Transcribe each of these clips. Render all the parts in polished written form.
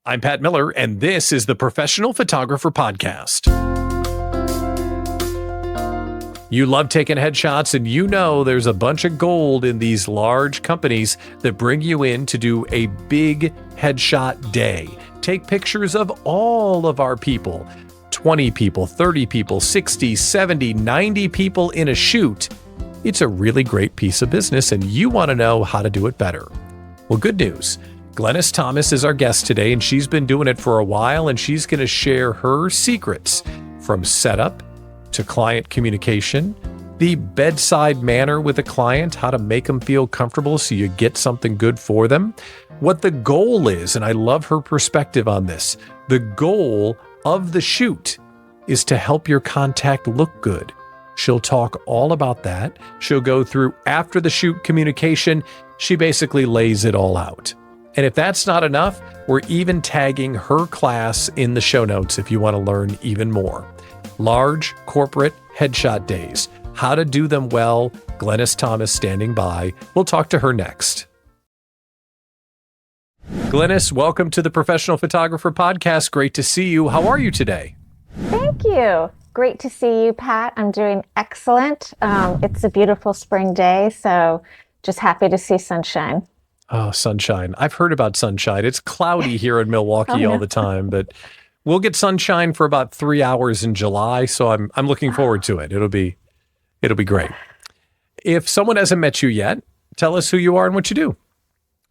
I'm Pat Miller, and this is the Professional Photographer Podcast. You love taking headshots, and you know there's a bunch of gold in these large companies that bring you in to do a big headshot day. Take pictures of all of our people, 20 people, 30 people, 60, 70, 90 people in a shoot. It's a really great piece of business, and you want to know how to do it better. Well, good news. Glynns Thomas is our guest today, and she's been doing it for a while, and she's going to share her secrets from setup to client communication, the bedside manner with a client, how to make them feel comfortable so you get something good for them, what the goal is, and I love her perspective on this. The goal of the shoot is to help your contact look good. She'll talk all about that. She'll go through after the shoot communication. She basically lays it all out. And if that's not enough, we're even tagging her class in the show notes if you want to learn even more. Large corporate headshot days, how to do them well. Glynns Thomas standing by. We'll talk to her next. Glynns, welcome to the Professional Photographer Podcast. Great to see you. How are you today? Thank you. Great to see you, Pat. I'm doing excellent. It's a beautiful spring day, so just happy to see sunshine. Oh, sunshine. I've heard about sunshine. It's cloudy here in Milwaukee all the time, but we'll get sunshine for about 3 hours in July, so I'm looking forward to it. It'll be great. If someone hasn't met you yet, tell us who you are and what you do.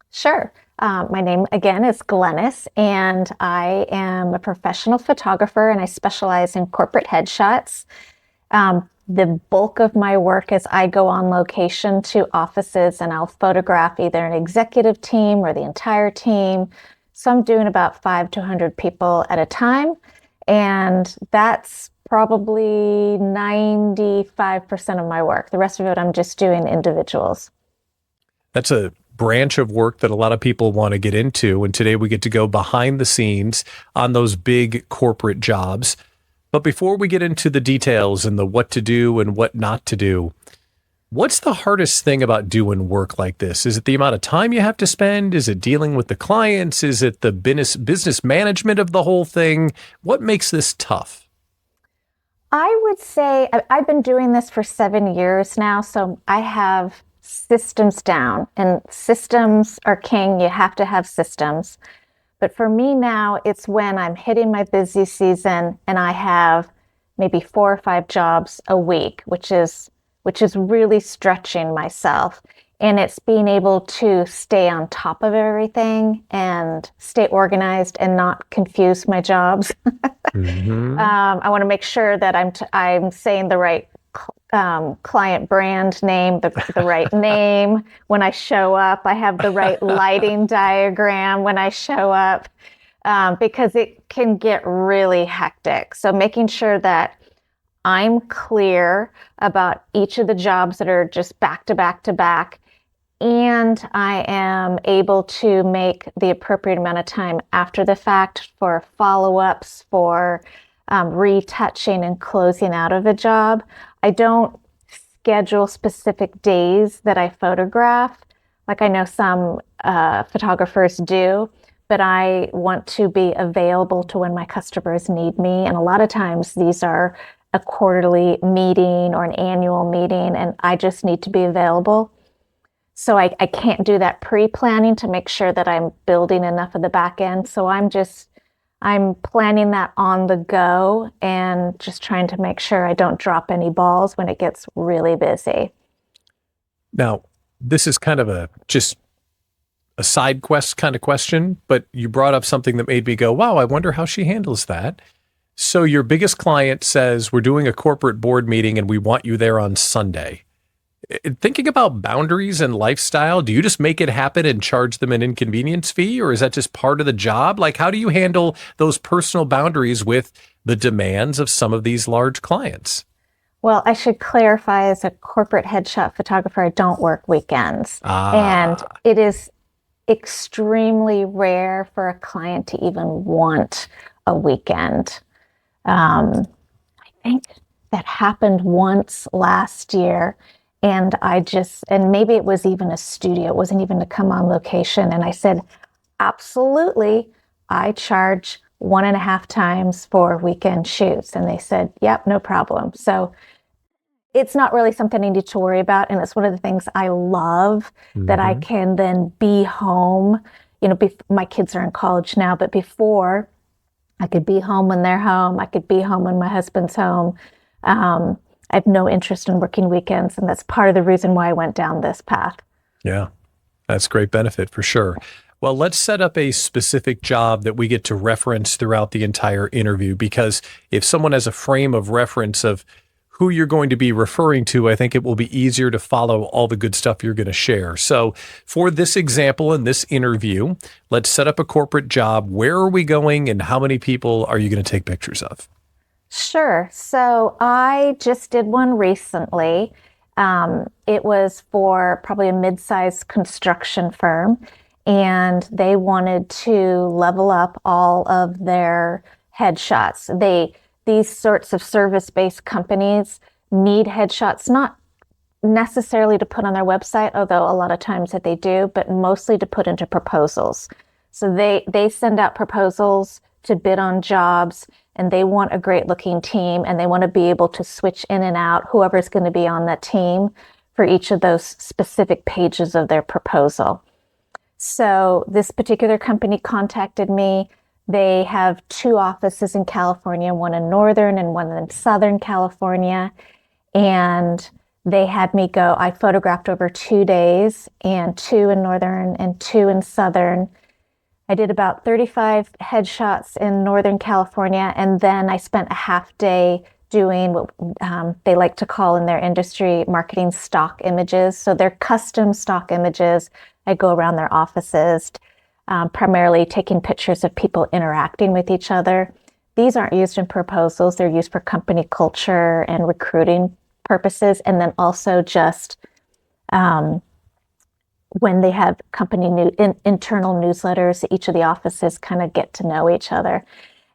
Sure. My name, again, is Glynns, and I am a professional photographer, and I specialize in corporate headshots. The bulk of my work is I go on location to offices and I'll photograph either an executive team or the entire team. So I'm doing about 5 to 100 people at a time. And that's probably 95% of my work. The rest of it, I'm just doing individuals. That's a branch of work that a lot of people want to get into. And today we get to go behind the scenes on those big corporate jobs. But before we get into the details and the what to do and what not to do, what's the hardest thing about doing work like this? Is it the amount of time you have to spend? Is it dealing with the clients? Is it the business management of the whole thing? What makes this tough? I would say I've been doing this for 7 years now, so I have systems down, and systems are king. You have to have systems. But for me now, it's when I'm hitting my busy season and I have maybe 4 or 5 jobs a week, which is really stretching myself. And it's being able to stay on top of everything and stay organized and not confuse my jobs. Mm-hmm. I want to make sure that I'm saying the right client brand name, the right name when I show up. I have the right lighting diagram when I show up, because it can get really hectic. So making sure that I'm clear about each of the jobs that are just back to back to back, and I am able to make the appropriate amount of time after the fact for follow-ups, for retouching and closing out of a job. I don't schedule specific days that I photograph, like I know some photographers do, but I want to be available to when my customers need me. And a lot of times these are a quarterly meeting or an annual meeting, and I just need to be available. So I can't do that pre-planning to make sure that I'm building enough of the back end. So I'm planning that on the go and just trying to make sure I don't drop any balls when it gets really busy. Now, this is kind of just a side quest kind of question, but you brought up something that made me go, wow, I wonder how she handles that. So your biggest client says, we're doing a corporate board meeting and we want you there on Sunday. Thinking about boundaries and lifestyle, do you just make it happen and charge them an inconvenience fee, or is that just part of the job? Like, how do you handle those personal boundaries with the demands of some of these large clients? Well, I should clarify, as a corporate headshot photographer, I don't work weekends. And it is extremely rare for a client to even want a weekend. I think that happened once last year. And and maybe it was even a studio, it wasn't even to come on location. And I said, absolutely, I charge 1.5 times for weekend shoots. And they said, yep, no problem. So it's not really something I need to worry about. And it's one of the things I love, that I can then be home. My kids are in college now, but before, I could be home when they're home. I could be home when my husband's home. I have no interest in working weekends. And that's part of the reason why I went down this path. Yeah, that's great benefit for sure. Well, let's set up a specific job that we get to reference throughout the entire interview, because if someone has a frame of reference of who you're going to be referring to, I think it will be easier to follow all the good stuff you're going to share. So for this example in this interview, let's set up a corporate job. Where are we going and how many people are you going to take pictures of? Sure. So I just did one recently. It was for probably a mid-sized construction firm, and they wanted to level up all of their headshots. These sorts of service-based companies need headshots, not necessarily to put on their website, although a lot of times that they do, but mostly to put into proposals. So they send out proposals to bid on jobs, and they want a great looking team, and they want to be able to switch in and out whoever's going to be on that team for each of those specific pages of their proposal. So this particular company contacted me. They have 2 offices in California, one in Northern and one in Southern California. And they had me go, I photographed over 2 days, and 2 in Northern and 2 in Southern. I did about 35 headshots in Northern California, and then I spent a half day doing what they like to call in their industry marketing stock images. So they're custom stock images. I go around their offices, primarily taking pictures of people interacting with each other. These aren't used in proposals. They're used for company culture and recruiting purposes, and then also just when they have company internal newsletters, each of the offices kind of get to know each other.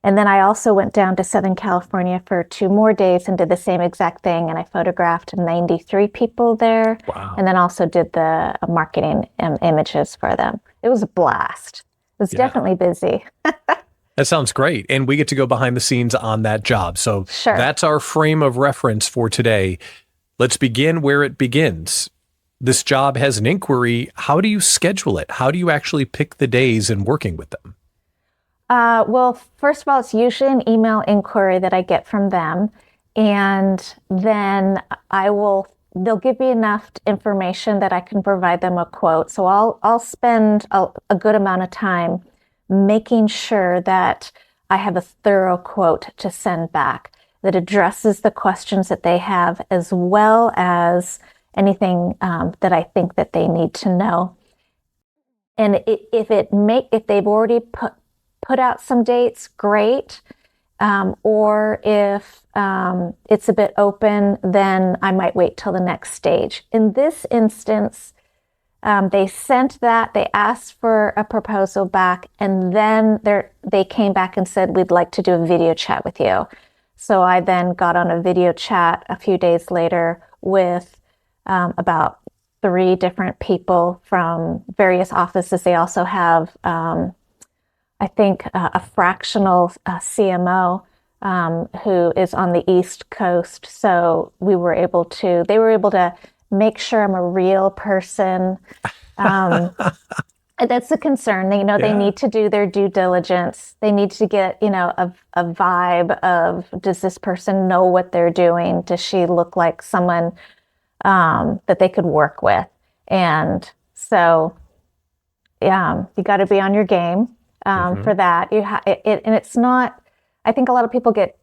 And then I also went down to Southern California for 2 more days and did the same exact thing. And I photographed 93 people there. Wow. And then also did the marketing images for them. It was a blast. It was definitely busy. That sounds great. And we get to go behind the scenes on that job. So Sure. That's our frame of reference for today. Let's begin where it begins. This job has an inquiry. How do you schedule it? How do you actually pick the days and working with them? Well, first of all, it's usually an email inquiry that I get from them. And then they'll give me enough information that I can provide them a quote. So I'll spend a good amount of time making sure that I have a thorough quote to send back that addresses the questions that they have, as well as anything that I think that they need to know. And if they've already put out some dates, great. Or if it's a bit open, then I might wait till the next stage. In this instance, they sent that, they asked for a proposal back, and then they came back and said, we'd like to do a video chat with you. So I then got on a video chat a few days later with about 3 different people from various offices. They also have I think a fractional CMO who is on the East Coast. So they were able to make sure I'm a real person. That's a concern. They need to do their due diligence. They need to get, a vibe of, does this person know what they're doing? Does she look like someone that they could work with? And so, you got to be on your game. For that, and it's not. I think a lot of people get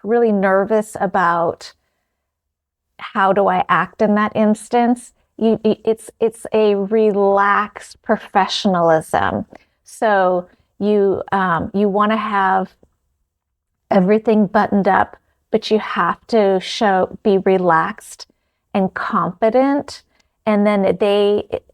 really nervous about how do I act in that instance. It's a relaxed professionalism. So you want to have everything buttoned up, but you have to be relaxed and confident. And then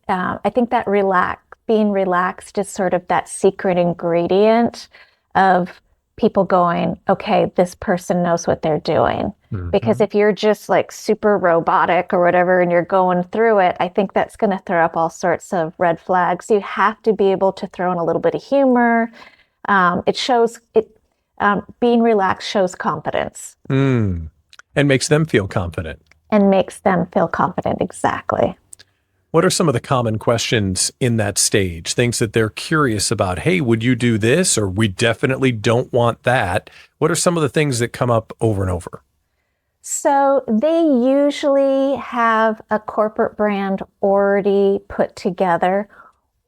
I think that being relaxed is sort of that secret ingredient of people going, okay, this person knows what they're doing. Mm-hmm. Because if you're just like super robotic or whatever, and you're going through it, I think that's going to throw up all sorts of red flags. You have to be able to throw in a little bit of humor, It shows it being relaxed shows confidence And makes them feel confident. and makes them feel confident. Exactly. What are some of the common questions in that stage? Things that they're curious about. Hey, would you do this? Or we definitely don't want that. What are some of the things that come up over and over? So they usually have a corporate brand already put together,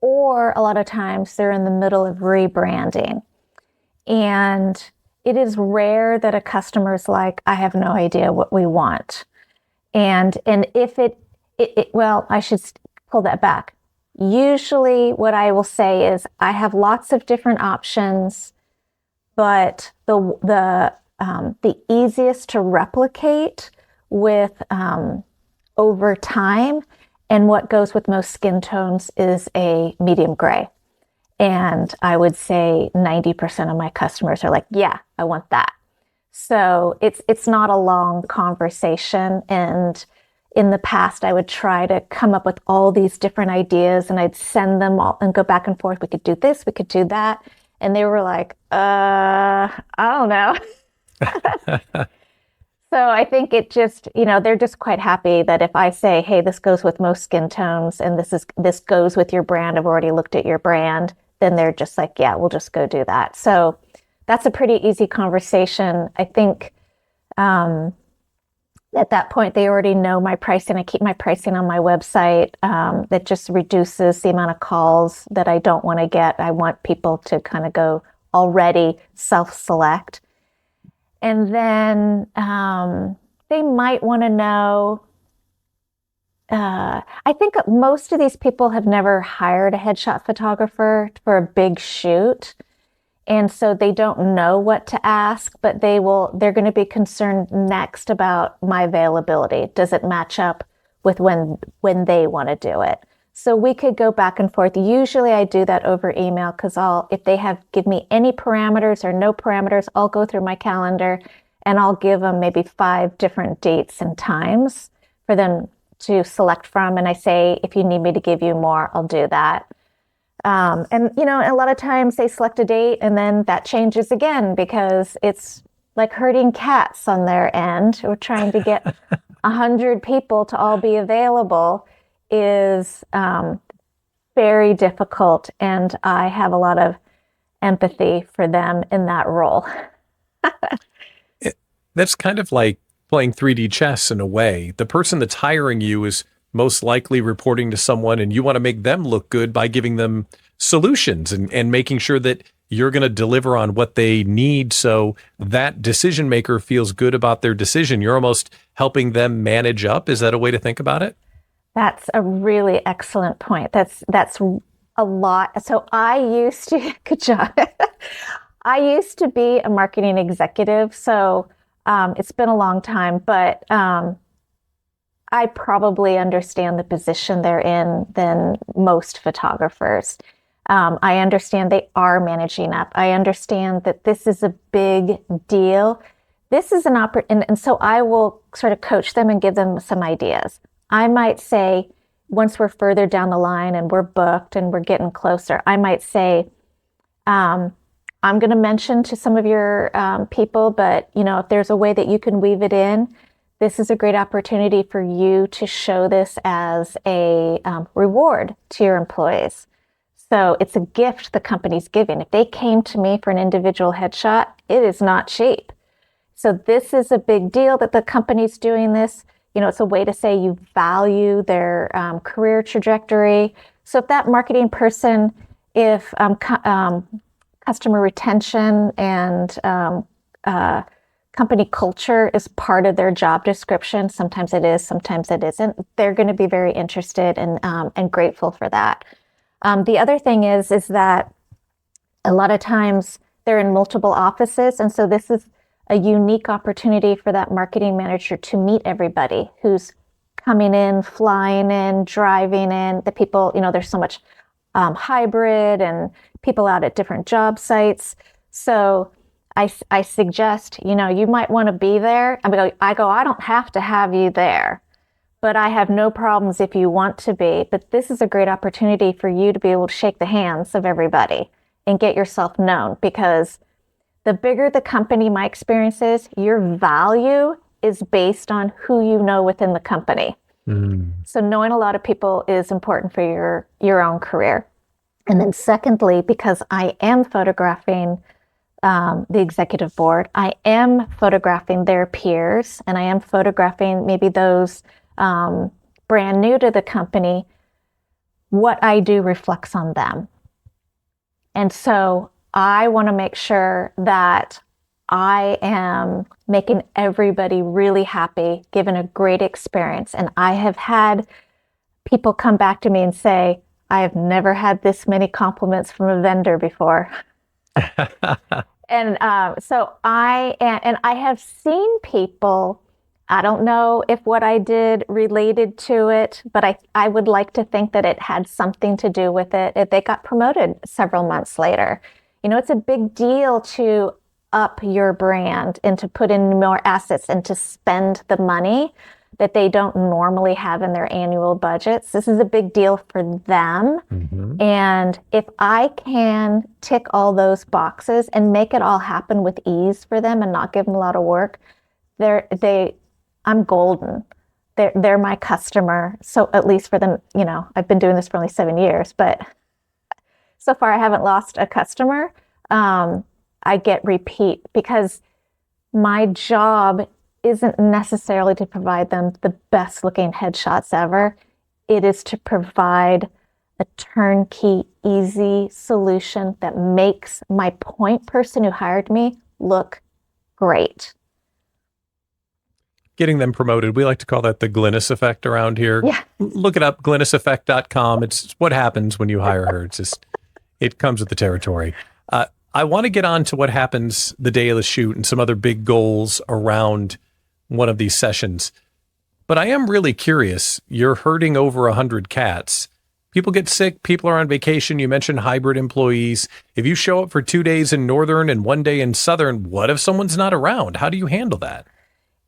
or a lot of times they're in the middle of rebranding. And it is rare that a customer's like, I have no idea what we want. And if well, I should pull that back. Usually what I will say is I have lots of different options, but the easiest to replicate with over time and what goes with most skin tones is a medium gray. And I would say 90% of my customers are like, yeah, I want that. So it's not a long conversation. And in the past, I would try to come up with all these different ideas and I'd send them all and go back and forth. We could do this, we could do that. And they were like, I don't know. So I think it just, they're just quite happy that if I say, hey, this goes with most skin tones and this goes with your brand, I've already looked at your brand, then they're just like, yeah, we'll just go do that. So that's a pretty easy conversation. I think at that point, they already know my pricing. I keep my pricing on my website. That just reduces the amount of calls that I don't want to get. I want people to kind of go already self-select. And then they might want to know, I think most of these people have never hired a headshot photographer for a big shoot. And so they don't know what to ask, but they're going to be concerned next about my availability. Does it match up with when they want to do it? So we could go back and forth. Usually I do that over email because if they give me any parameters or no parameters, I'll go through my calendar and I'll give them maybe 5 different dates and times for them to select from. And I say, if you need me to give you more, I'll do that. And a lot of times they select a date and then that changes again because it's like herding cats on their end. We're trying to get 100 people to all be available is very difficult. And I have a lot of empathy for them in that role. That's kind of like playing 3D chess in a way. The person that's hiring you is most likely reporting to someone and you want to make them look good by giving them solutions and making sure that you're going to deliver on what they need. So that decision maker feels good about their decision. You're almost helping them manage up. Is that a way to think about it? That's a really excellent point. That's a lot. So good job. I used to be a marketing executive. So it's been a long time, but I probably understand the position they're in than most photographers. I understand they are managing up. I understand that this is a big deal. This is an opportunity, and so I will sort of coach them and give them some ideas. I might say, once we're further down the line and we're booked and we're getting closer, I might say, I'm going to mention to some of your people, but if there's a way that you can weave it in, this is a great opportunity for you to show this as a reward to your employees. So it's a gift the company's giving. If they came to me for an individual headshot, it is not cheap. So this is a big deal that the company's doing this. It's a way to say you value their career trajectory. So if that marketing person, if customer retention and company culture is part of their job description, sometimes it is, sometimes it isn't, they're going to be very interested and grateful for that. The other thing is that a lot of times they're in multiple offices. And so this is a unique opportunity for that marketing manager to meet everybody who's coming in, flying in, driving in. The people, there's so much hybrid and people out at different job sites. So I suggest, you might want to be there. I don't have to have you there, but I have no problems if you want to be. But this is a great opportunity for you to be able to shake the hands of everybody and get yourself known, because the bigger the company, my experience is, your value is based on who you know within the company. So knowing a lot of people is important for your own career. And then secondly, because I am photographing the executive board, I am photographing their peers, and I am photographing maybe those brand new to the company, what I do reflects on them. And so I want to make sure that I am making everybody really happy, giving a great experience. And I have had people come back to me and say, I have never had this many compliments from a vendor before. And so I have seen people, I don't know if what I did related to it, but I would like to think that it had something to do with it. They got promoted several months later. You know, it's a big deal to up your brand and to put in more assets and to spend the money that they don't normally have in their annual budgets. This is a big deal for them. And if I can tick all those boxes and make it all happen with ease for them and not give them a lot of work, I'm golden. They're my customer. So at least for them, you know, I've been doing this for only 7 years, but so far I haven't lost a customer. I get repeat, because my job isn't necessarily to provide them the best looking headshots ever. It is to provide a turnkey, easy solution that makes my point person who hired me look great. Getting them promoted, we like to call that the Glynns effect around here. Yeah. Look it up, glynnseffect.com. It's what happens when you hire her. It's just, it comes with the territory. I want to get on to what happens the day of the shoot and some other big goals around one of these sessions. But I am really curious. You're herding over 100 cats. People get sick. People are on vacation. You mentioned hybrid employees. If you show up for 2 days in Northern and 1 day in Southern, what if someone's not around? How do you handle that?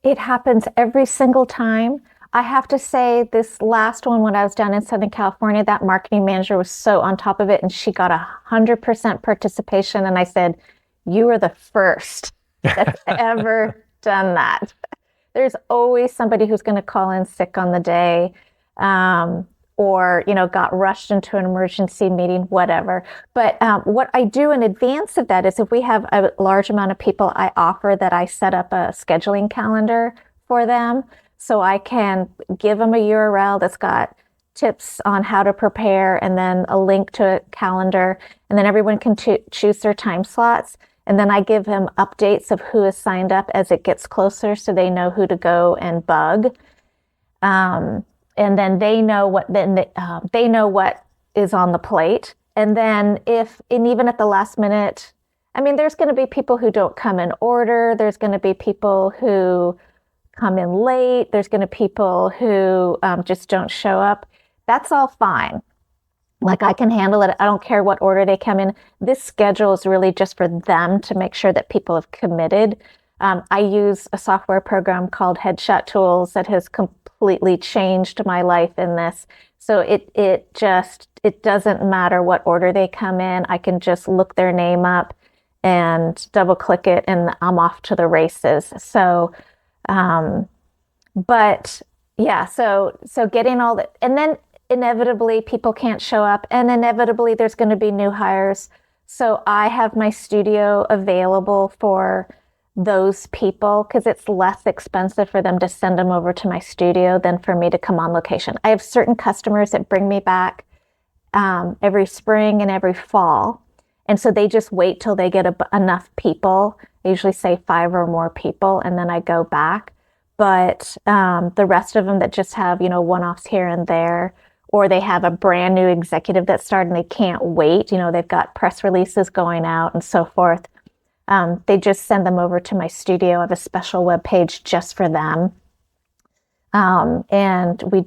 It happens every single time. I have to say, this last one, when I was down in Southern California, that marketing manager was so on top of it, and she got 100% participation. And I said, you are the first that's ever done that. There's always somebody who's going to call in sick on the day, or, you know, got rushed into an emergency meeting, whatever. But what I do in advance of that is, if we have a large amount of people, I offer that I set up a scheduling calendar for them. So I can give them a URL that's got tips on how to prepare, and then a link to a calendar, and then everyone can choose their time slots. And then I give them updates of who is signed up as it gets closer, so they know who to go and bug. And then they know what is on the plate. And then even at the last minute, I mean, there's going to be people who don't come in order. There's going to be people who come in late. There's going to be people who just don't show up. That's all fine. Like, I can handle it. I don't care what order they come in. This schedule is really just for them to make sure that people have committed. I use a software program called Headshot Tools that has completely changed my life in this. So it doesn't matter what order they come in. I can just look their name up and double click it, and I'm off to the races. So, but yeah, so getting all that, and then inevitably people can't show up, and inevitably there's going to be new hires. So I have my studio available for those people, because it's less expensive for them to send them over to my studio than for me to come on location. I have certain customers that bring me back every spring and every fall. And so they just wait till they get enough people. I usually say 5 or more people, and then I go back. But the rest of them that just have, one-offs here and there, or they have a brand new executive that started and they can't wait, they've got press releases going out and so forth. They just send them over to my studio. I have a special web page just for them. And we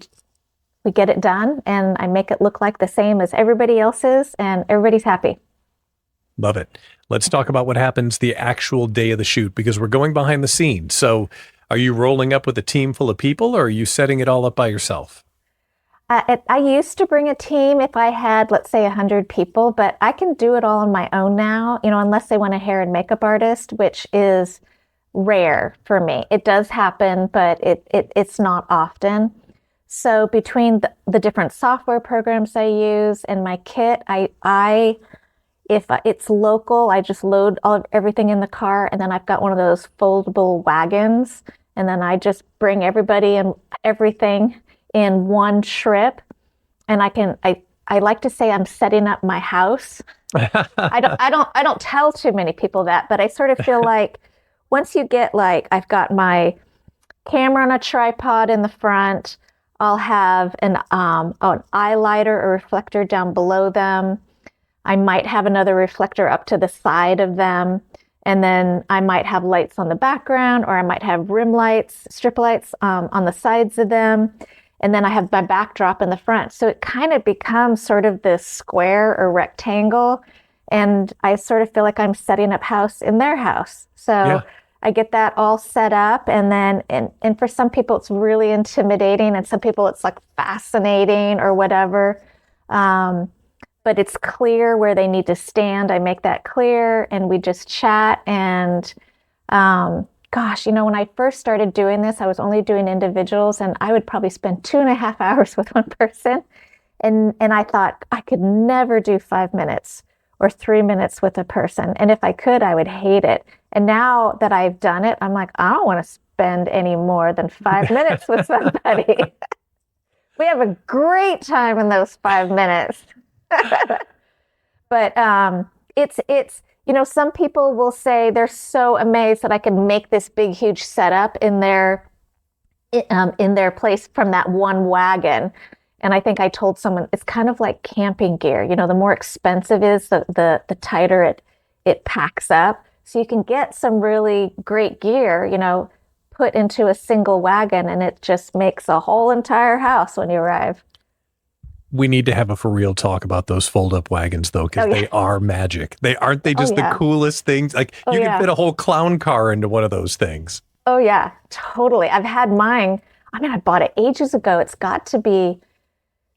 get it done, and I make it look like the same as everybody else's, and everybody's happy. Love it. Let's talk about what happens the actual day of the shoot, because we're going behind the scenes. So are you rolling up with a team full of people, or are you setting it all up by yourself? I used to bring a team if I had, let's say, 100 people, but I can do it all on my own now, unless they want a hair and makeup artist, which is rare for me. It does happen, but it's not often. So between the different software programs I use and my kit, if it's local, I just load everything in the car, and then I've got one of those foldable wagons, and then I just bring everybody and everything in one trip. And I like to say I'm setting up my house. I don't tell too many people that, but I sort of feel like once you get I've got my camera on a tripod in the front, I'll have an eyeliner or reflector down below them. I might have another reflector up to the side of them. And then I might have lights on the background, or I might have rim lights, strip lights on the sides of them. And then I have my backdrop in the front. So it kind of becomes sort of this square or rectangle. And I sort of feel like I'm setting up house in their house. So yeah. I get that all set up. And then, and for some people, it's really intimidating. And some people, it's fascinating or whatever. But it's clear where they need to stand. I make that clear, and we just chat. And gosh, when I first started doing this, I was only doing individuals, and I would probably spend 2.5 hours with one person. And I thought I could never do 5 minutes or 3 minutes with a person. And if I could, I would hate it. And now that I've done it, I'm like, I don't want to spend any more than 5 minutes with somebody. We have a great time in those 5 minutes. But it's some people will say they're so amazed that I can make this big, huge setup in their place from that one wagon. And I think I told someone it's kind of like camping gear. The more expensive it is, the tighter it packs up. So you can get some really great gear, put into a single wagon, and it just makes a whole entire house when you arrive. We need to have a for real talk about those fold up wagons though, because they are magic. Aren't they just the coolest things? You can fit a whole clown car into one of those things. Oh yeah, totally. I've had mine. I bought it ages ago. It's got to be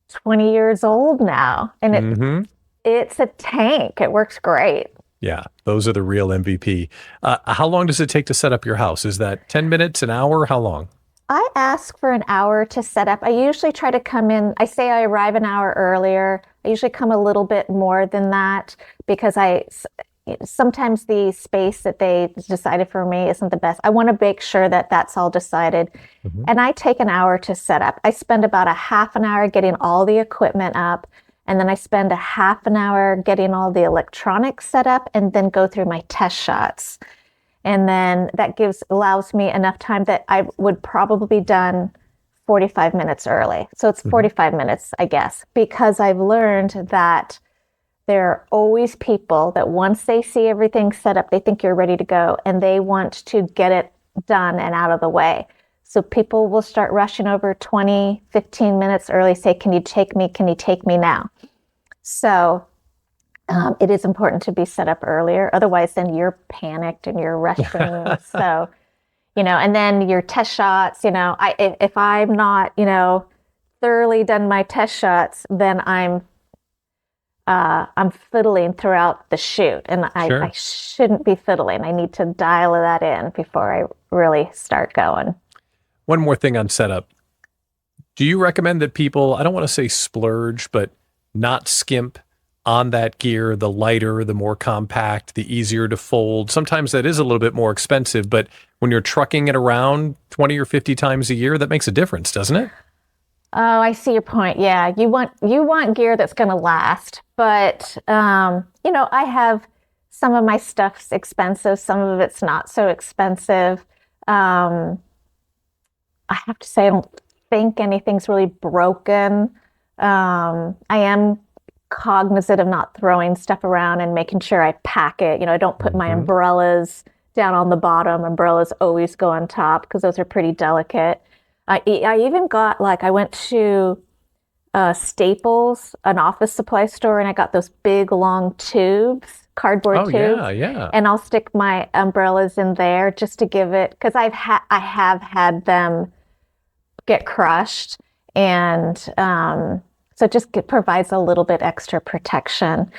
20 years old now. And it's a tank. It works great. Yeah, those are the real MVP. How long does it take to set up your house? Is that 10 minutes, an hour? How long? I ask for an hour to set up. I usually try to come in. I say I arrive an hour earlier. I usually come a little bit more than that because sometimes the space that they decided for me isn't the best. I want to make sure that that's all decided. And I take an hour to set up. I spend about a half an hour getting all the equipment up. And then I spend a half an hour getting all the electronics set up, and then go through my test shots. And then that allows me enough time that I would probably be done 45 minutes early. So it's 45 minutes, I guess, because I've learned that there are always people that once they see everything set up, they think you're ready to go, and they want to get it done and out of the way. So people will start rushing over 20, 15 minutes early, say, can you take me? Can you take me now? So it is important to be set up earlier. Otherwise, then you're panicked and you're rushing. So, and then your test shots, if I'm not, thoroughly done my test shots, then I'm fiddling throughout the shoot. And I shouldn't be fiddling. I need to dial that in before I really start going. One more thing on setup. Do you recommend that people, I don't want to say splurge, but not skimp on that gear, the lighter, the more compact, the easier to fold? Sometimes that is a little bit more expensive, but when you're trucking it around 20 or 50 times a year, that makes a difference, doesn't it? Oh, I see your point. Yeah, you want gear that's going to last. But, I have some of my stuff's expensive, some of it's not so expensive. I have to say, I don't think anything's really broken. I am cognizant of not throwing stuff around and making sure I pack it. I don't put my umbrellas down on the bottom. Umbrellas always go on top because those are pretty delicate. I even got, I went to Staples, an office supply store, and I got those big long tubes, cardboard tubes. Yeah. And I'll stick my umbrellas in there just to give it, because I have had them get crushed. And so it just provides a little bit extra protection.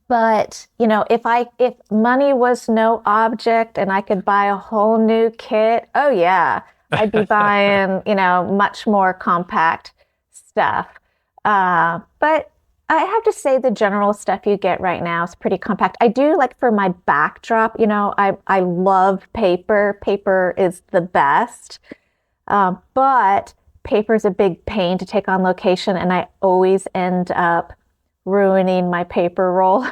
But, if money was no object and I could buy a whole new kit, oh yeah, I'd be buying, much more compact stuff. But I have to say the general stuff you get right now is pretty compact. I do like for my backdrop, I love paper. Paper is the best. But paper is a big pain to take on location, and I always end up ruining my paper roll.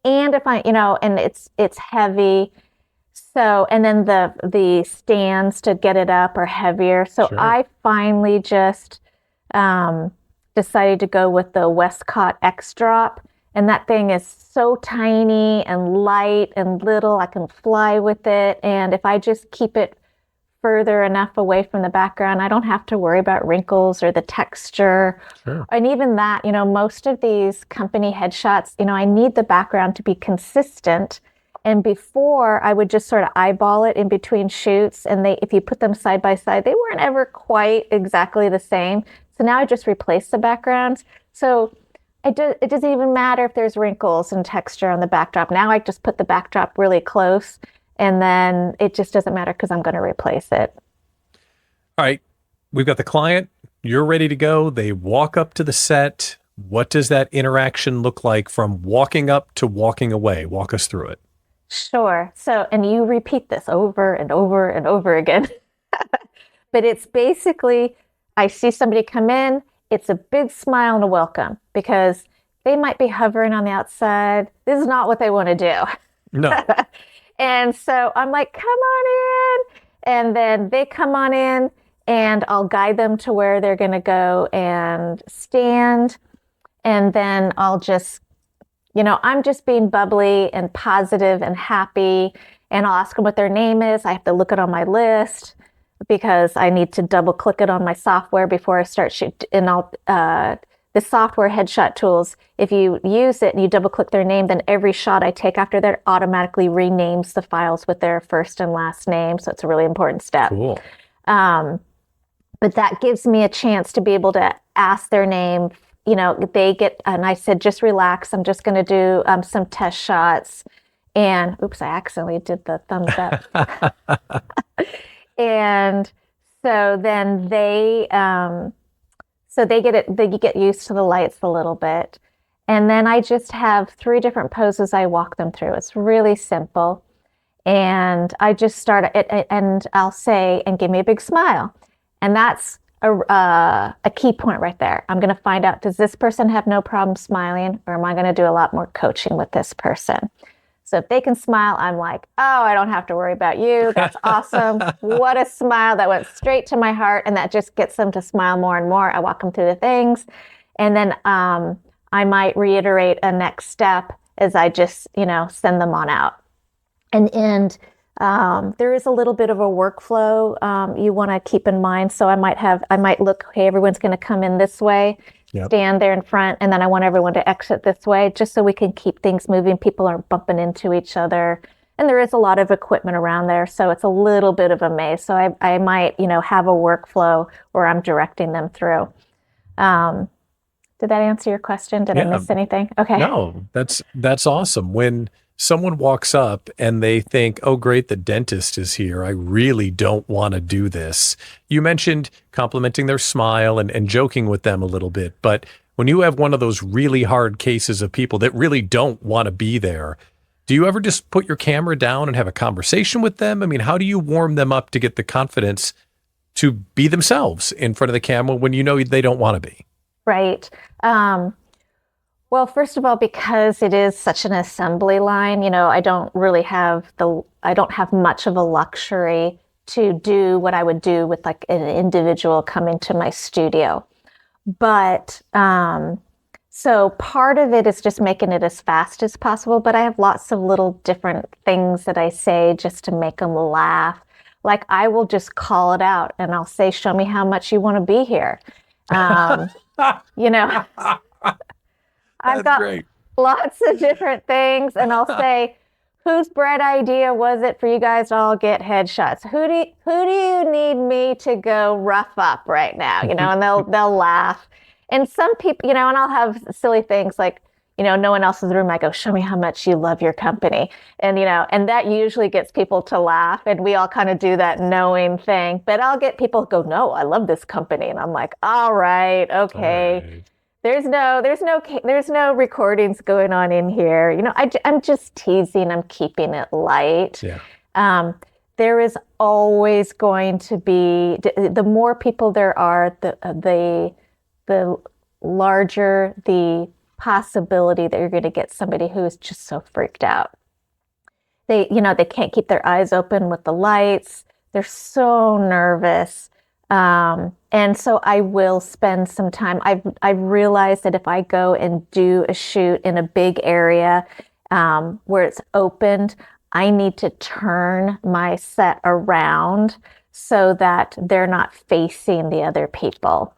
And if and it's heavy. So, and then the stands to get it up are heavier. So Sure. I finally just decided to go with the Westcott X Drop. And that thing is so tiny and light and little. I can fly with it. And if I just keep it further enough away from the background, I don't have to worry about wrinkles or the texture. Sure. And even that, most of these company headshots, I need the background to be consistent. And before, I would just sort of eyeball it in between shoots. And if you put them side by side, they weren't ever quite exactly the same. So now I just replace the backgrounds. So it doesn't even matter if there's wrinkles and texture on the backdrop. Now I just put the backdrop really close, and then it just doesn't matter because I'm going to replace it. All right. We've got the client. You're ready to go. They walk up to the set. What does that interaction look like from walking up to walking away? Walk us through it. Sure. So, and you repeat this over and over and over again. But it's basically, I see somebody come in, it's a big smile and a welcome, because they might be hovering on the outside. This is not what they want to do. No. And so I'm like, come on in. And then they come on in, and I'll guide them to where they're going to go and stand. And then I'll just, I'm just being bubbly and positive and happy. And I'll ask them what their name is. I have to look it on my list because I need to double click it on my software before I start shoot. And the software headshot tools, if you use it and you double click their name, then every shot I take after that automatically renames the files with their first and last name. So it's a really important step. Cool. But that gives me a chance to be able to ask their name. They get, and I said, just relax. I'm just going to do some test shots. And oops, I accidentally did the thumbs up. And so then they get used to the lights a little bit. And then I just have 3 different poses I walk them through. It's really simple. And I just start it, and I'll say, and give me a big smile. And that's a key point right there. I'm going to find out, does this person have no problem smiling, or am I going to do a lot more coaching with this person? So if they can smile, I'm like, oh, I don't have to worry about you. That's awesome. What a smile. That went straight to my heart. And that just gets them to smile more and more. I walk them through the things. And then I might reiterate a next step as I just, send them on out. And there is a little bit of a workflow you want to keep in mind. So I might look, hey, everyone's going to come in this way. Yep. Stand there in front, and then I want everyone to exit this way, just so we can keep things moving. People aren't bumping into each other, and there is a lot of equipment around there, so it's a little bit of a maze. So I might, have a workflow where I'm directing them through. Did that answer your question? Did I miss anything? Okay. No, that's awesome. When someone walks up and they think, oh, great, the dentist is here. I really don't want to do this. You mentioned complimenting their smile and joking with them a little bit. But when you have one of those really hard cases of people that really don't want to be there, do you ever just put your camera down and have a conversation with them? I mean, how do you warm them up to get the confidence to be themselves in front of the camera when you know they don't want to be? Right. Well, first of all, because it is such an assembly line, I don't have much of a luxury to do what I would do with like an individual coming to my studio. But so part of it is just making it as fast as possible. But I have lots of little different things that I say just to make them laugh. Like I will just call it out and I'll say, show me how much you want to be here. I've got great. Lots of different things, and I'll say, whose bright idea was it for you guys to all get headshots? Who do you need me to go rough up right now? And they'll laugh. And some people, and I'll have silly things like, no one else in the room. I go, show me how much you love your company. And, and that usually gets people to laugh. And we all kind of do that knowing thing. But I'll get people who go, no, I love this company. And I'm like, all right, okay. All right. There's no recordings going on in here. I'm just teasing. I'm keeping it light. Yeah. There is always going to be, the more people there are, the larger the possibility that you're going to get somebody who is just so freaked out. They can't keep their eyes open with the lights. They're so nervous. And so I will spend some time. I've realized that if I go and do a shoot in a big area where it's opened, I need to turn my set around so that they're not facing the other people.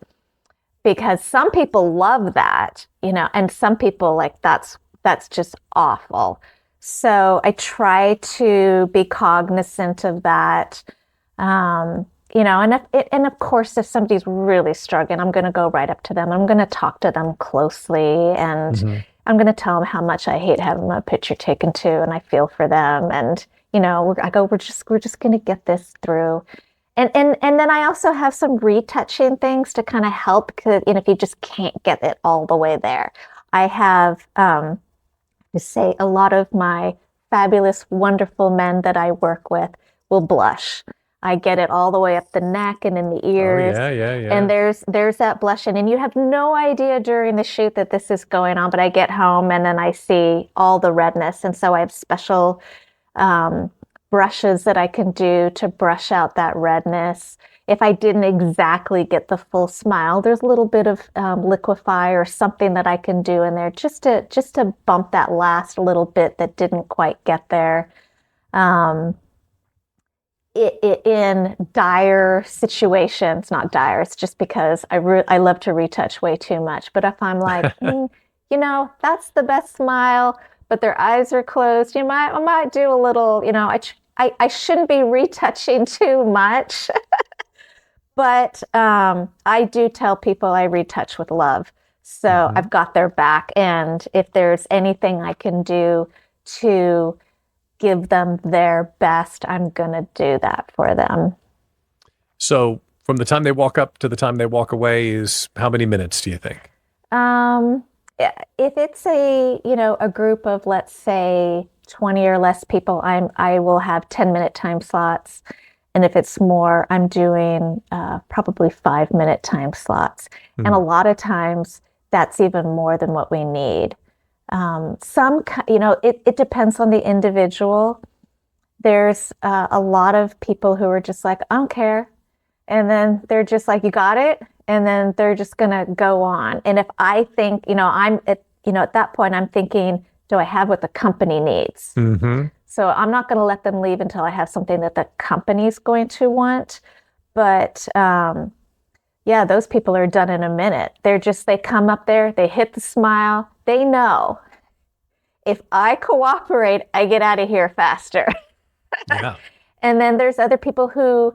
Because some people love that, and some people that's just awful. So I try to be cognizant of that. And of course, if somebody's really struggling, I'm going to go right up to them. I'm going to talk to them closely, and I'm going to tell them how much I hate having my picture taken too, and I feel for them. And we're just going to get this through. And then I also have some retouching things to kind of help, because if you just can't get it all the way there. I have to say a lot of my fabulous, wonderful men that I work with will blush. I get it all the way up the neck and in the ears. Oh, yeah. And there's that blushing. And you have no idea during the shoot that this is going on, but I get home and then I see all the redness. And so I have special brushes that I can do to brush out that redness. If I didn't exactly get the full smile, there's a little bit of liquify or something that I can do in there just to bump that last little bit that didn't quite get there. In dire situations, not dire, it's just because I love to retouch way too much. But if I'm like, that's the best smile, but their eyes are closed, I might do a little, I shouldn't be retouching too much. But I do tell people I retouch with love. So I've got their back. And if there's anything I can do to give them their best, I'm going to do that for them. So from the time they walk up to the time they walk away is how many minutes, do you think? If it's a group of, let's say, 20 or less people, I will have 10-minute time slots. And if it's more, I'm doing probably 5-minute time slots. And a lot of times that's even more than what we need. It depends on the individual. There's a lot of people who are just like, I don't care. And then they're just like, you got it. And then they're just going to go on. And if I think, at that point, I'm thinking, do I have what the company needs? Mm-hmm. So I'm not going to let them leave until I have something that the company's going to want. But those people are done in a minute. They come up there, they hit the smile. They know if I cooperate, I get out of here faster. Yeah. And then there's other people who,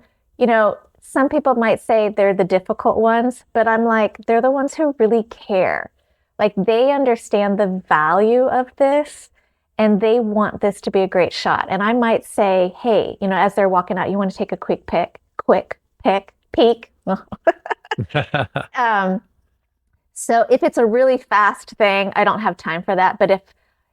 some people might say they're the difficult ones, but I'm like, they're the ones who really care. Like they understand the value of this and they want this to be a great shot. And I might say, hey, as they're walking out, you want to take a quick peek. So if it's a really fast thing, I don't have time for that. But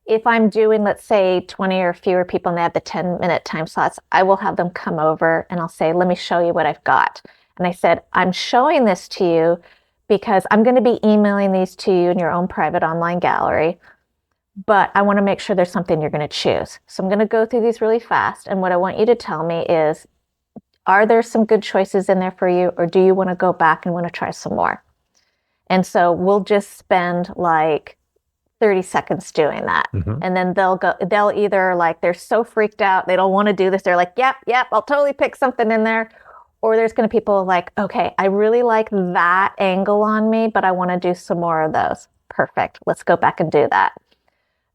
if I'm doing, let's say, 20 or fewer people and they have the 10-minute time slots, I will have them come over and I'll say, let me show you what I've got. And I said, I'm showing this to you because I'm going to be emailing these to you in your own private online gallery. But I want to make sure there's something you're going to choose. So I'm going to go through these really fast. And what I want you to tell me is, are there some good choices in there for you? Or do you want to go back and want to try some more? And so we'll just spend like 30 seconds doing that. Mm-hmm. And then they'll either they're so freaked out, they don't want to do this. They're like, yep, I'll totally pick something in there. Or there's going to be people like, okay, I really like that angle on me, but I want to do some more of those. Perfect. Let's go back and do that.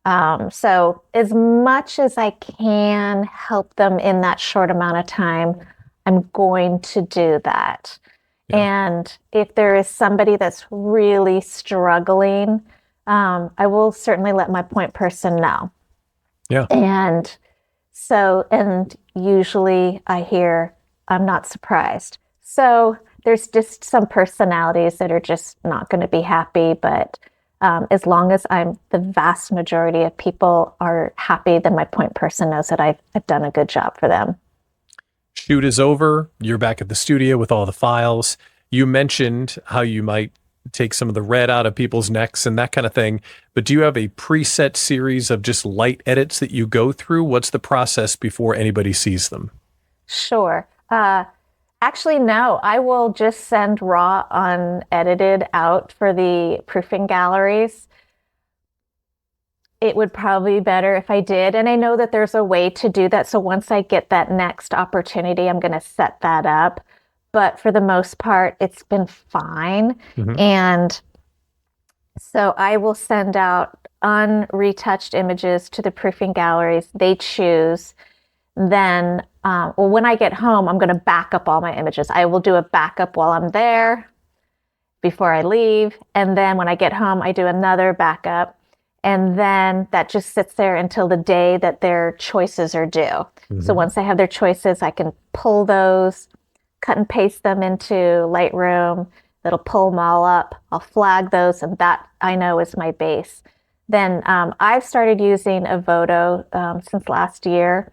So as much as I can help them in that short amount of time, I'm going to do that. Yeah. And if there is somebody that's really struggling, I will certainly let my point person know. Yeah. And so, and usually I hear, I'm not surprised. So there's just some personalities that are just not going to be happy. But as long as the vast majority of people are happy, then my point person knows that I've done a good job for them. Shoot is over. You're back at the studio with all the files. You mentioned how you might take some of the red out of people's necks and that kind of thing. But do you have a preset series of just light edits that you go through? What's the process before anybody sees them? Sure. Actually, no, I will just send raw unedited out for the proofing galleries. It would probably be better if I did. And I know that there's a way to do that. So once I get that next opportunity, I'm going to set that up. But for the most part, it's been fine. Hmm. And so I will send out unretouched images to the proofing galleries. They choose. Then, well, when I get home, I'm going to back up all my images. I will do a backup while I'm there before I leave. And then when I get home, I do another backup. And then that just sits there until the day that their choices are due. So once they have their choices, I can pull those, cut and paste them into Lightroom. That'll pull them all up. I'll flag those, and that I know is my base. Then I've started using Avoto since last year,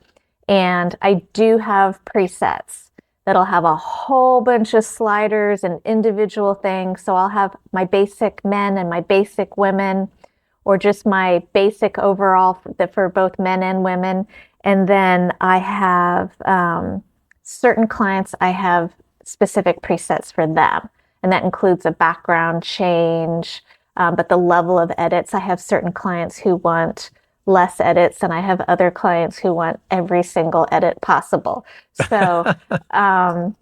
and I do have presets that'll have a whole bunch of sliders and individual things. So I'll have my basic men and my basic women, or just my basic overall for both men and women. And then I have certain clients, I have specific presets for them. And that includes a background change, but the level of edits, I have certain clients who want less edits, and I have other clients who want every single edit possible. So, I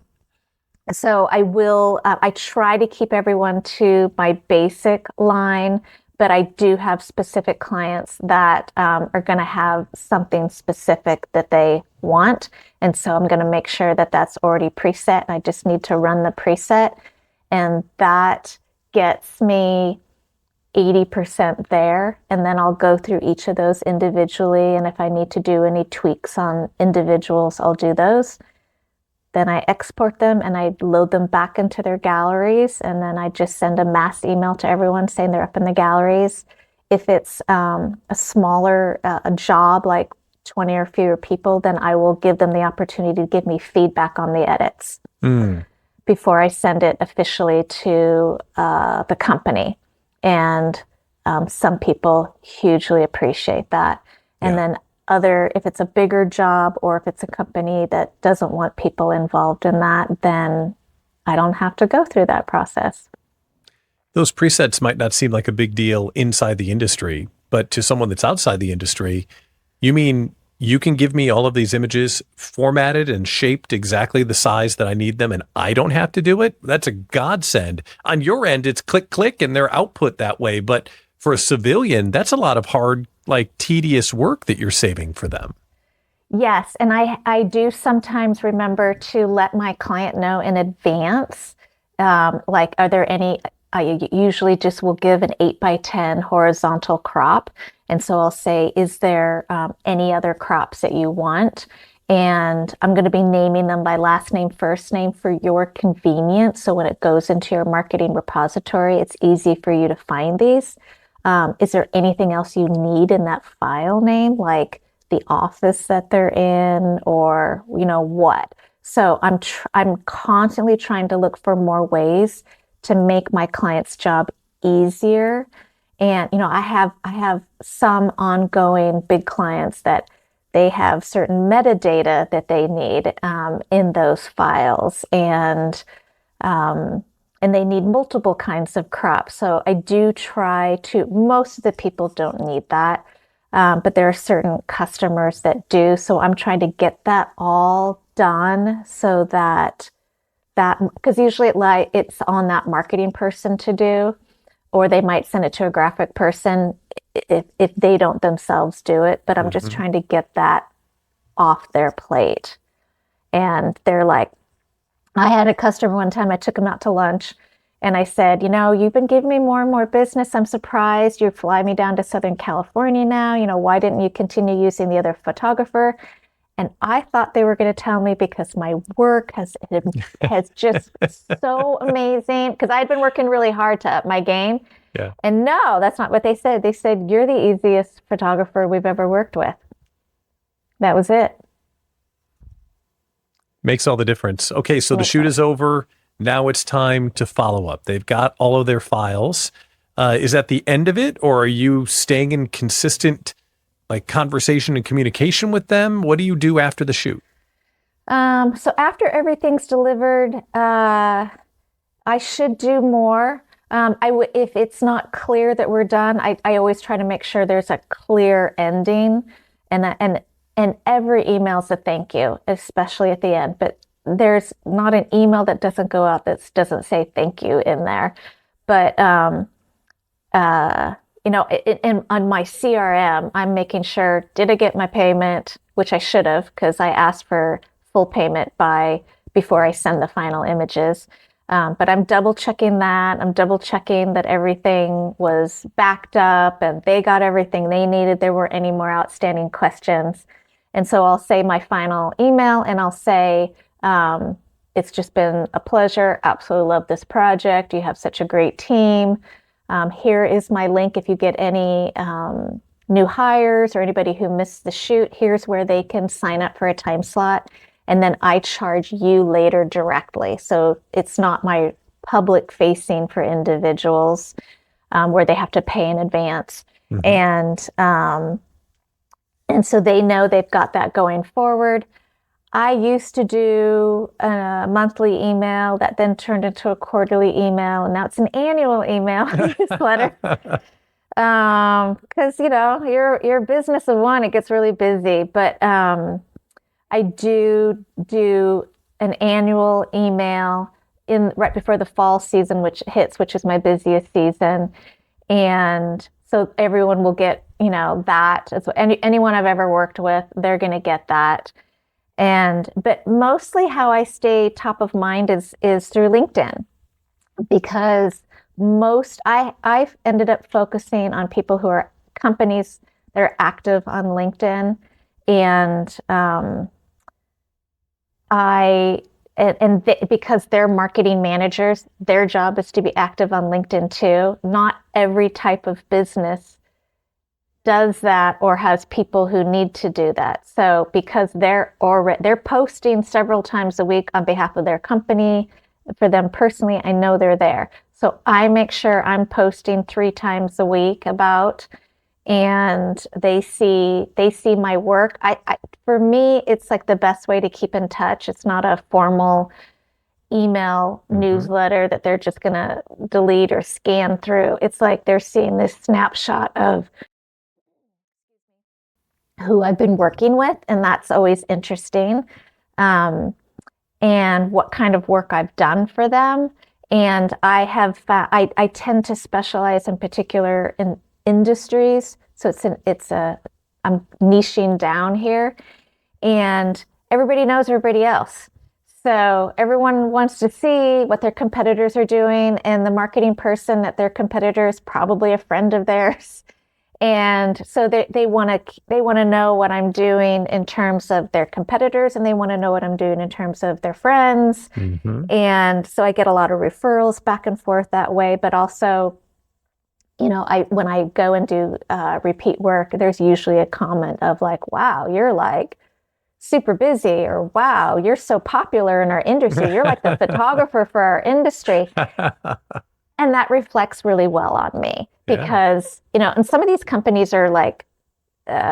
try to keep everyone to my basic line, but I do have specific clients that are going to have something specific that they want. And so I'm going to make sure that that's already preset, and I just need to run the preset. And that gets me 80% there. And then I'll go through each of those individually. And if I need to do any tweaks on individuals, I'll do those. Then I export them and I load them back into their galleries. And then I just send a mass email to everyone saying they're up in the galleries. If it's a smaller a job, like 20 or fewer people, then I will give them the opportunity to give me feedback on the edits before I send it officially to the company. And some people hugely appreciate that. And then if it's a bigger job, or if it's a company that doesn't want people involved in that, then I don't have to go through that process. Those presets might not seem like a big deal inside the industry, but to someone that's outside the industry, you mean you can give me all of these images formatted and shaped exactly the size that I need them, and I don't have to do it? That's a godsend. On your end, it's click, click, and their output that way. But for a civilian, that's a lot of hard, like tedious work that you're saving for them. Yes, and I do sometimes remember to let my client know in advance, like, are there any, I usually just will give an 8x10 horizontal crop. And so I'll say, is there any other crops that you want? And I'm going to be naming them by last name, first name for your convenience. So when it goes into your marketing repository, it's easy for you to find these. Is there anything else you need in that file name, like the office that they're in, or what? So I'm constantly trying to look for more ways to make my client's job easier. And I have some ongoing big clients that they have certain metadata that they need in those files, and they need multiple kinds of crops. So I do try to. Most of the people don't need that, but there are certain customers that do. So I'm trying to get that all done so that because usually it's on that marketing person to do. or they might send it to a graphic person if they don't themselves do it. But I'm just trying to get that off their plate. And they're like, I had a customer one time, I took him out to lunch and I said, you've been giving me more and more business. I'm surprised you fly me down to Southern California now. Why didn't you continue using the other photographer? And I thought they were going to tell me because my work has just so amazing, because I'd been working really hard to up my game. Yeah. And no, that's not what they said. They said, you're the easiest photographer we've ever worked with. That was it. Makes all the difference. Okay, so the shoot is over. Now it's time to follow up. They've got all of their files. Is that the end of it, or are you staying in consistent conversation and communication with them? What do you do after the shoot? So after everything's delivered, I should do more. If it's not clear that we're done, I always try to make sure there's a clear ending, and every email's a thank you, especially at the end. But there's not an email that doesn't go out that doesn't say thank you in there. But on my CRM, I'm making sure, did I get my payment, which I should have, because I asked for full payment before I send the final images. But I'm double checking that. I'm double checking that everything was backed up and they got everything they needed. There weren't any more outstanding questions. And so I'll say my final email and I'll say, it's just been a pleasure. Absolutely love this project. You have such a great team. Here is my link. If you get any new hires or anybody who missed the shoot, here's where they can sign up for a time slot. And then I charge you later directly. So it's not my public facing for individuals where they have to pay in advance. And so they know they've got that going forward. I used to do a monthly email that then turned into a quarterly email, and now it's an annual email newsletter. Because you're a business of one, it gets really busy. But I do an annual email right before the fall season, which is my busiest season, and so everyone will get that. Anyone I've ever worked with, they're going to get that. But mostly how I stay top of mind is through LinkedIn, because I've ended up focusing on people who are companies that are active on LinkedIn, because they're marketing managers, their job is to be active on LinkedIn too. Not every type of business does that or has people who need to do that. So because they're posting several times a week on behalf of their company, for them personally, I know they're there. So I make sure I'm posting 3 times a week and they see my work. For me, it's like the best way to keep in touch. It's not a formal email newsletter that they're just going to delete or scan through. It's like they're seeing this snapshot of who I've been working with, and that's always interesting, and what kind of work I've done for them. And I tend to specialize in particular in industries, so I'm niching down here, and everybody knows everybody else. So everyone wants to see what their competitors are doing, and the marketing person at their competitor is probably a friend of theirs. And so they want to know what I'm doing in terms of their competitors, and they want to know what I'm doing in terms of their friends. And so I get a lot of referrals back and forth that way. But also, when I go and do repeat work, there's usually a comment of like, "Wow, you're like super busy," or "Wow, you're so popular in our industry. You're like the photographer for our industry." And that reflects really well on me because, and some of these companies are like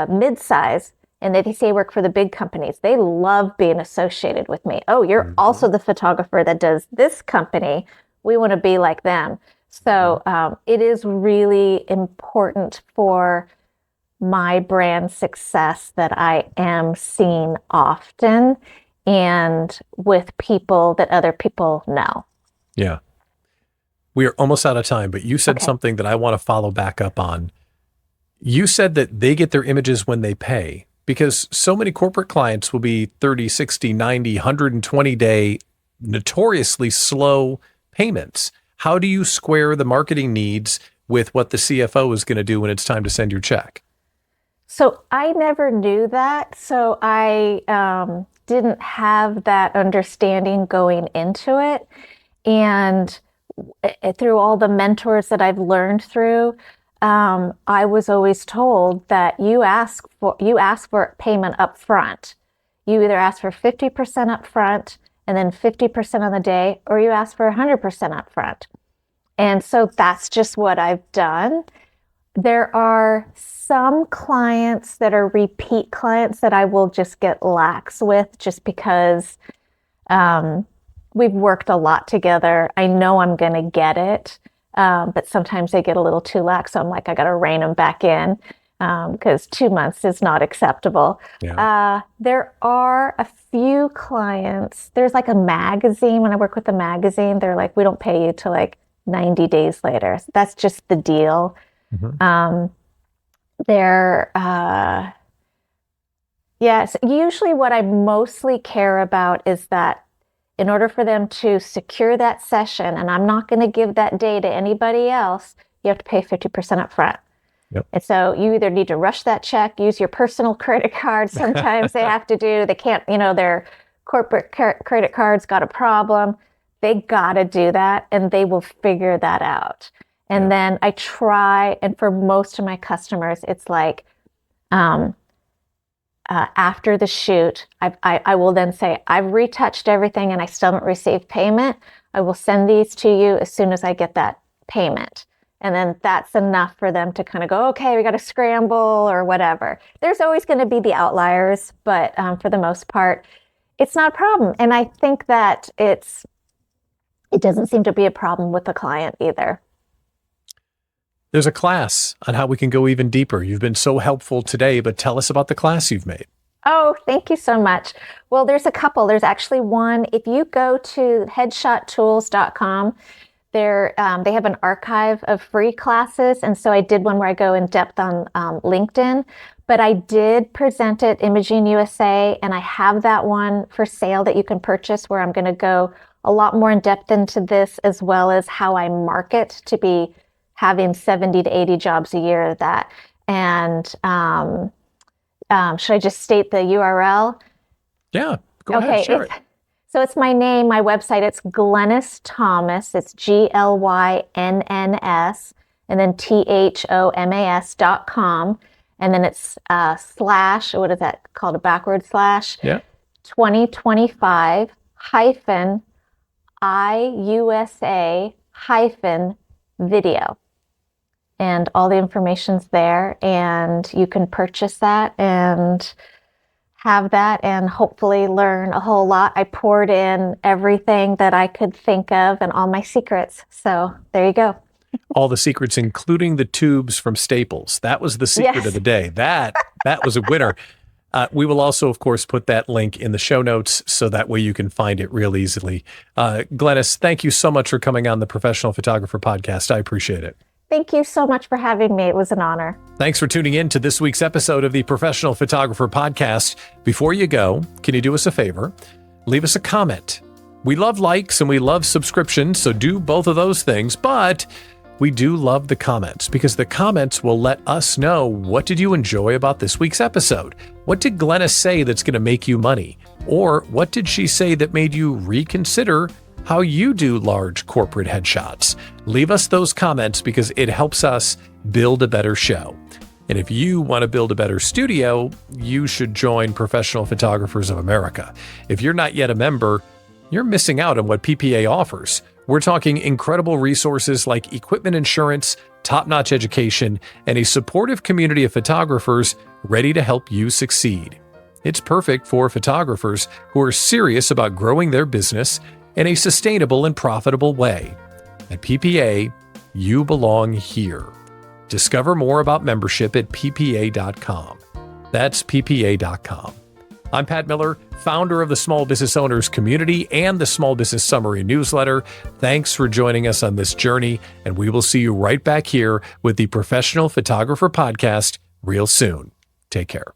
mid-size, and they say work for the big companies. They love being associated with me. "Oh, you're also the photographer that does this company. We want to be like them." So it is really important for my brand success that I am seen often and with people that other people know. Yeah. We are almost out of time, but you said Okay. something that I want to follow back up on. You said that they get their images when they pay, because so many corporate clients will be 30, 60, 90, 120 day, notoriously slow payments. How do you square the marketing needs with what the CFO is going to do when it's time to send your check? So I never knew that. So I didn't have that understanding going into it. And through all the mentors that I've learned through, I was always told that you ask for payment up front. You either ask for 50% up front and then 50% on the day, or you ask for 100% up front. And so that's just what I've done. There are some clients that are repeat clients that I will just get lax with just because we've worked a lot together. I know I'm going to get it, but sometimes they get a little too lax. So I'm like, I got to rein them back in because 2 months is not acceptable. Yeah. There are a few clients. There's like a magazine. When I work with the magazine, they're like, we don't pay you till like 90 days later. That's just the deal. Mm-hmm. Yes, usually what I mostly care about is that in order for them to secure that session, and I'm not going to give that day to anybody else, you have to pay 50% up front. Yep. And so you either need to rush that check, use your personal credit card. Sometimes they have to they can't, their corporate credit card's got a problem. They got to do that, and they will figure that out. And then I try, and for most of my customers, it's like after the shoot, I will then say, I've retouched everything and I still haven't received payment. I will send these to you as soon as I get that payment. And then that's enough for them to kind of go, okay, we got to scramble or whatever. There's always going to be the outliers, but for the most part, it's not a problem. And I think that it doesn't seem to be a problem with the client either. There's a class on how we can go even deeper. You've been so helpful today, but tell us about the class you've made. Oh, thank you so much. Well, there's a couple. There's actually one. If you go to headshottools.com, they have an archive of free classes. And so I did one where I go in depth on LinkedIn, but I did present it Imaging USA, and I have that one for sale that you can purchase where I'm going to go a lot more in depth into this, as well as how I market to be having 70 to 80 jobs a year of that. And should I just state the URL? Yeah, go ahead, share it. So it's my name, my website. It's Glynns Thomas. It's GLYNNS and then THOMAS.com. And then it's slash, what is that called? A backward slash? Yeah. 2025 hyphen IUSA hyphen video. And all the information's there, and you can purchase that and have that and hopefully learn a whole lot. I poured in everything that I could think of and all my secrets. So there you go. All the secrets, including the tubes from Staples. That was the secret of the day. That was a winner. We will also, of course, put that link in the show notes so that way you can find it real easily. Glynns, thank you so much for coming on the Professional Photographer Podcast. I appreciate it. Thank you so much for having me. It was an honor. Thanks for tuning in to this week's episode of the Professional Photographer Podcast. Before you go, can you do us a favor? Leave us a comment. We love likes and we love subscriptions, so do both of those things, but we do love the comments because the comments will let us know, what did you enjoy about this week's episode? What did Glynns say that's going to make you money? Or what did she say that made you reconsider how you do large corporate headshots? Leave us those comments because it helps us build a better show. And if you want to build a better studio, you should join Professional Photographers of America. If you're not yet a member, you're missing out on what PPA offers. We're talking incredible resources like equipment insurance, top-notch education, and a supportive community of photographers ready to help you succeed. It's perfect for photographers who are serious about growing their business in a sustainable and profitable way. At PPA, you belong here. Discover more about membership at ppa.com. That's ppa.com. I'm Pat Miller, founder of the Small Business Owners Community and the Small Business Summary newsletter. Thanks for joining us on this journey, and we will see you right back here with the Professional Photographer Podcast real soon. Take care.